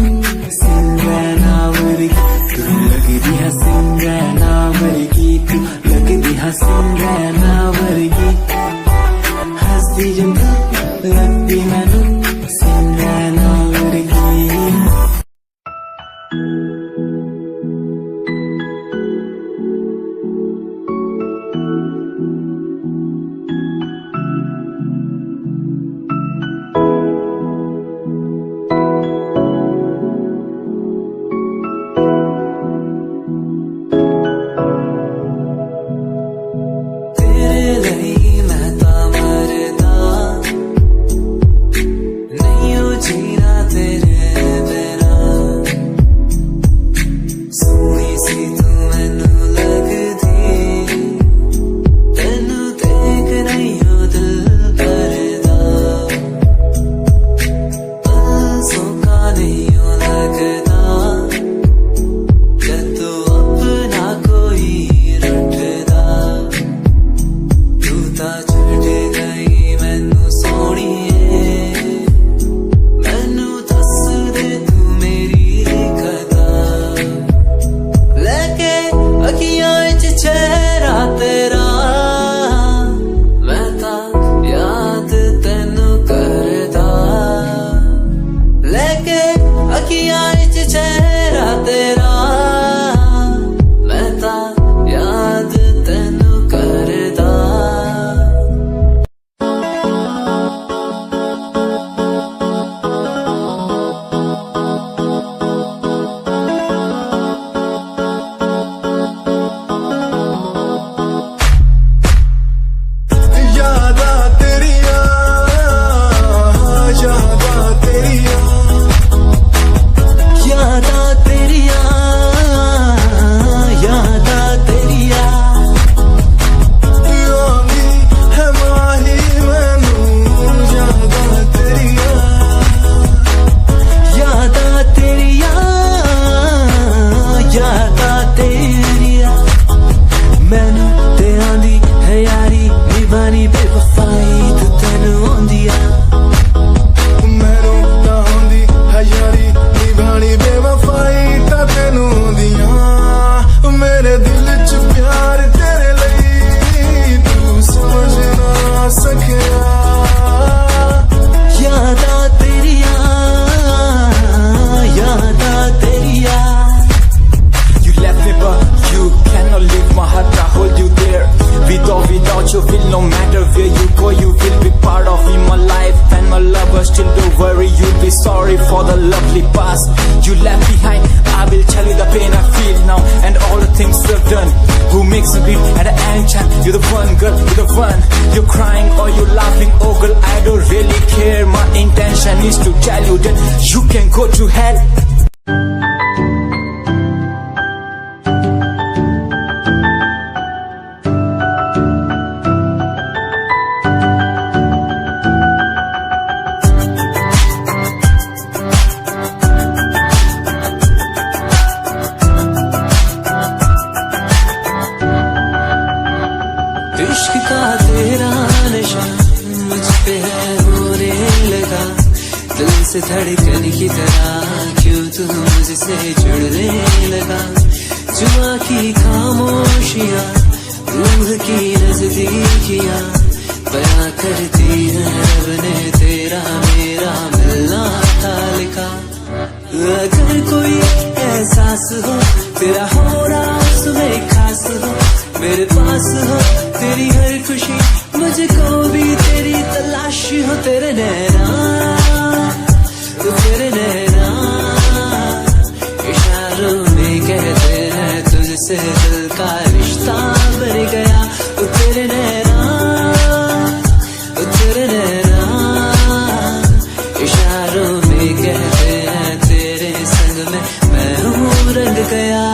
सिंड्रेला वर्गी तू लगदी है सिंड्रेला वर्गी तू लगदी है सिंड्रेला वर्गी हंसदी जो तू लगदी मैनू Cinderella वर्गी You feel no matter where you go, you will be part of in my life and my lover. Still don't worry, you'll be sorry for the lovely past you left behind. I will tell you the pain I feel now and all the things we've done. Who makes me bleed at any time? You're the one, girl, you're the one. You're crying or you're laughing, oh girl, I don't really care. My intention is to tell you that you can go to hell. इश्क का तेरा नशा मुझ पे है होने लगा, दिल से धड़कन की तरह क्यों तू मुझसे जुड़ने लगा। जुआ की खामोशियाँ, रूह की नजदीकियाँ, तेरा होना सुबह खास हो, मेरे पास हो तेरी हर खुशी, मुझको भी तेरी तलाश हो। तेरे नैना, तेरे नैना इशारों में कहते हैं तुझसे दिल का रिश्ता बढ़ गया। तेरे नैना, तेरे नैना इशारों में कहते हैं तेरे संग में मैं हूँ रंग गया।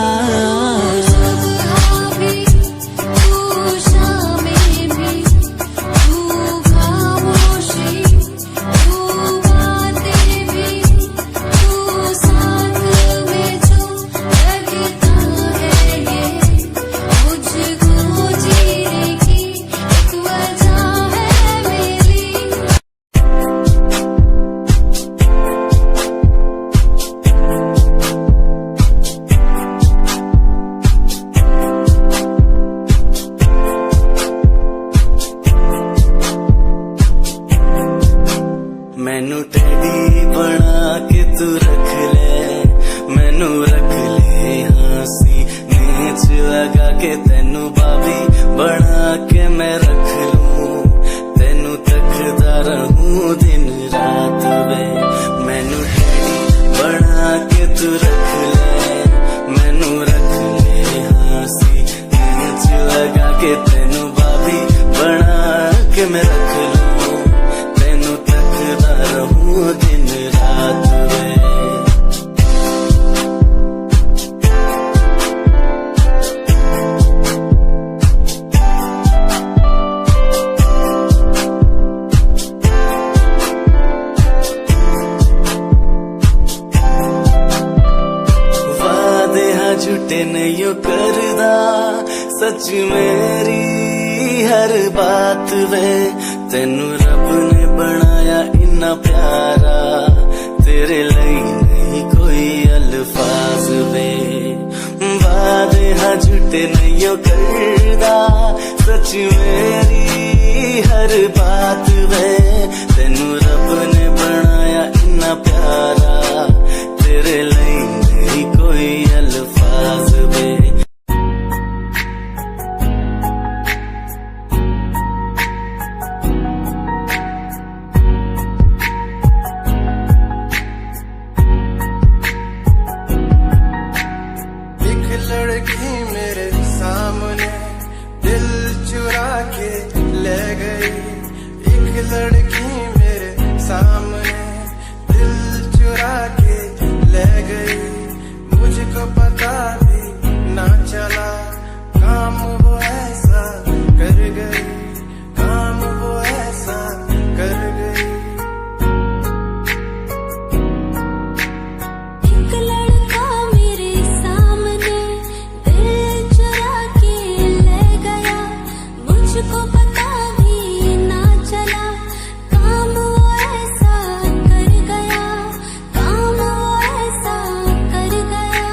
मैनू टेडी बना के तू रख ले, मैनू रख ले हाँसी नीच लगा के, तेनू बाबी बना के मैं रख लूं, तेनू तकदा रहूं दिन रात वे। मैनू टेडी बना के तू रख ले, मैनू रख ले हाँसी नीच लगा के, तेनू बाबी बना के मैं रख लूं, रहूं दिन रात वे। वादे हाँ झूठे नहीं करदा, सच मेरी हर बात वे। तेनू रब ने बनाया इन्ना प्यारा, तेरे लिए नहीं कोई अल्फाज वे। वादे हाँ झूठे नहीं करदा, सच मेरी हर बात वे। तेनू रब ने बनाया इन्ना प्यारा, तेरे लिए नहीं कोई अल्फाज वे। लड़की मेरे सामने दिल चुरा के ले गई, एक लड़की मेरे सामने दिल चुरा के ले गई। मुझको पता भी ना चला काम वो ऐसा कर गई, काम वो ऐसा कर गई। मुझको पता भी ना चला काम वो ऐसा कर गया, काम वो ऐसा कर गया।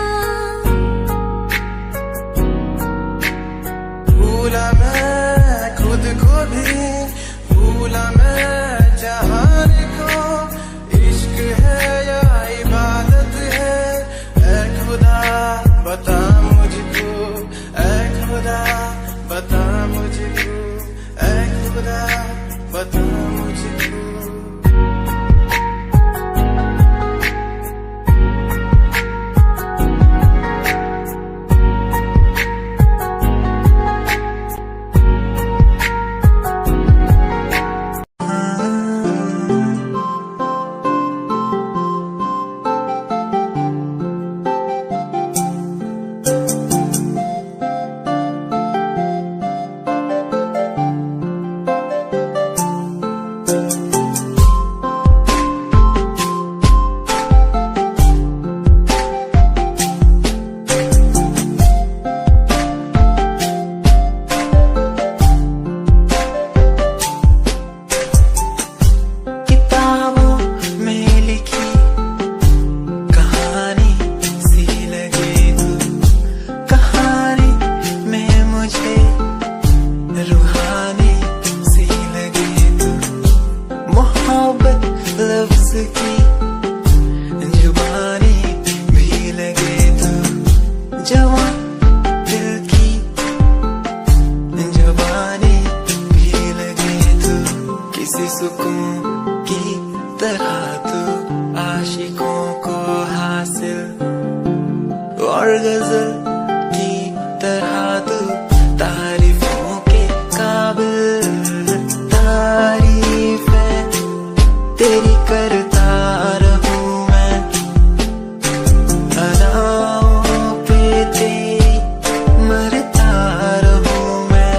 दिल की जवानी भी लगे तू किसी सुकून की तरह तू आशिकों को हासिल और गजल की तरह तू तारीफों के काबिल तारीफें तेरी करता रहूं मैं अदाओं पे तेरी मरता रहूं मैं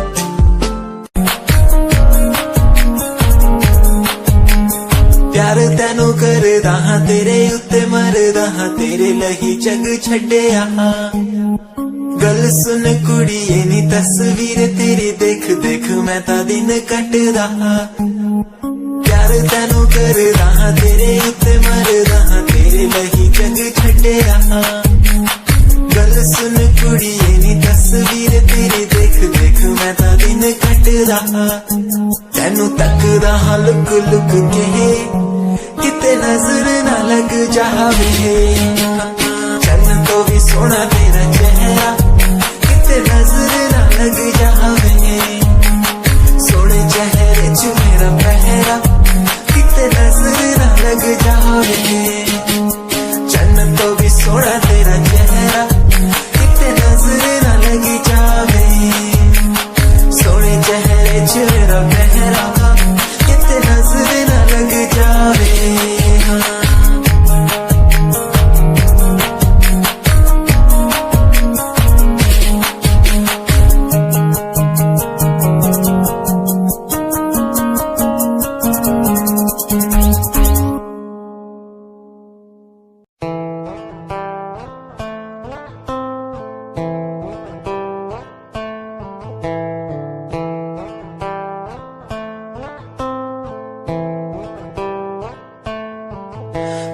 प्यार तैनू करदा हां तेरे उत्ते मरदा हां तेरे लही जग छड्डिया गल सुन कुड़िए नी तस्वीर तेरी देख देख मैं ता दिन कटदा प्यार तैनू करदा हां तेरे उत्ते मरदा हां तेरे लही जग छड्डिया गल सुन कुड़िए नी तस्वीर तेरी देख देख मैं ता दिन कटदा तैनू तकदा हां लुक लुक के किते नजर ना लग जावे चन्न तो भी सोना तेरा चेहरा किते नजर ना लग जावे सोने चेहरे च मेरा पहरा किते नजर ना लग जावे चन्न तो भी सोना तेरा चेहरा किते नजर ना लग जावे सोने चेहरे च मेरा पहरा किते नजर ना लग जावे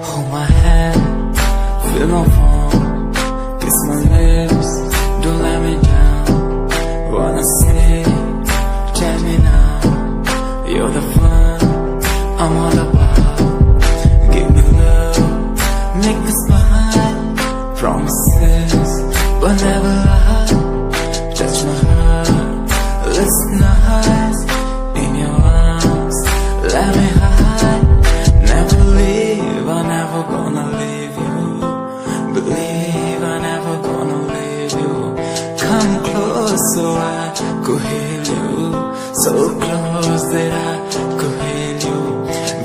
Hold my hand, feel my palm, kiss my lips, don't let me down. Wanna say, tell me now, you're the fun I'm all about. Give me love, make me smile, promises but never lie. Touch my heart, listen nice, in your arms, let me hide. Never leave, I'm never gonna leave you. Believe I'm never gonna leave you. Come close so I could heal you. So close that I could heal you.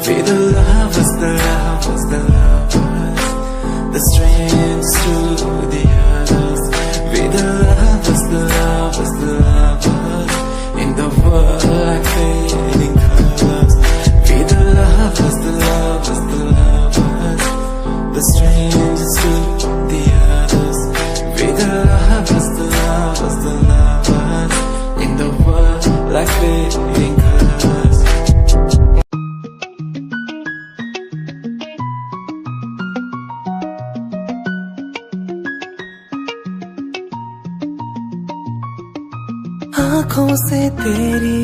Be the lovers, the lovers, the lovers. The strangers to the others. Be the lovers, the lovers, the lovers. In the world like fading colors. Be the lovers, the lovers, the lovers. The strangers to the others. Be the lovers, the lovers, the lovers. In the world like fading colors. आँखों से तेरी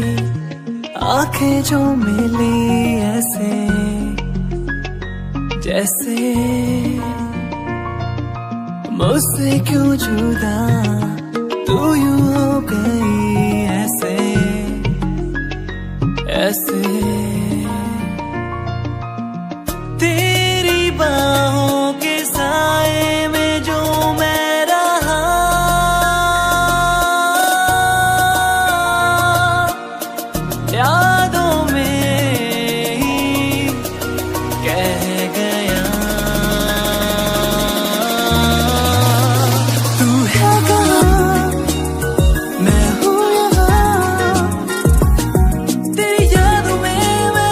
आंखें जो मिली ऐसे जैसे मुझसे क्यों जुदा तू यूं हो गई ऐसे ऐसे तेरी बाहों के साए में जो मैं रहा यादों में ही कह गया तू है कहाँ मैं हूँ यहाँ तेरी यादों में मैं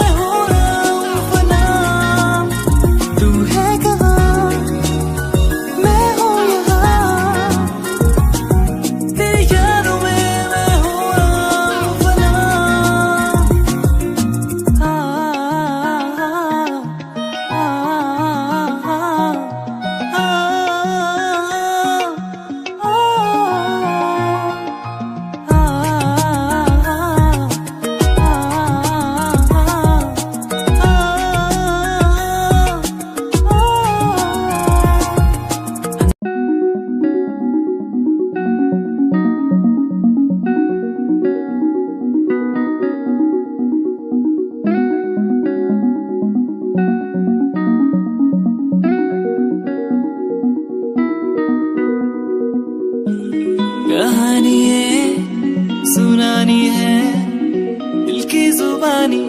कहानी ये सुनानी है, दिल की जुबानी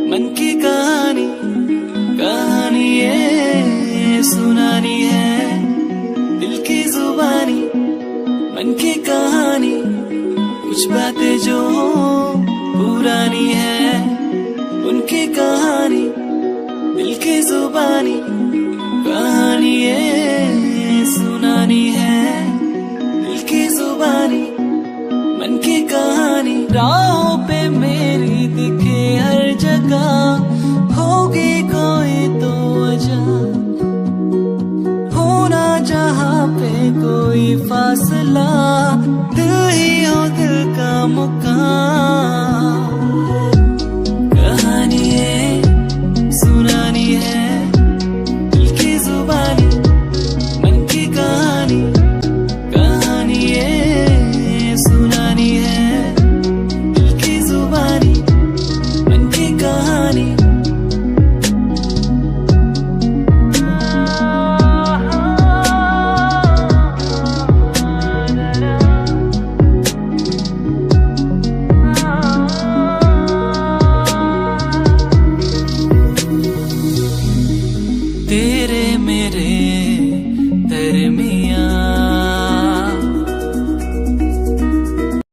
मन की कहानी। कहानी ये सुनानी है, दिल की जुबानी मन की कहानी। कुछ बातें जो पुरानी है, उनकी कहानी दिल की जुबानी। कहानी ये सुनानी है, दिल की जुबानी मन की कहानी। राहों पे मेरी दिखे हर जगह, होगी कोई तो वजह, होना जहाँ पे कोई फासला, दिल ही हो दिल का मुकाम। कहानी ये सुनानी है, दिल की जुबानी मन की कहानी। कहानी ये सुनानी है, दिल की जुबानी मन की कहानी। तेरे मेरे दरमियां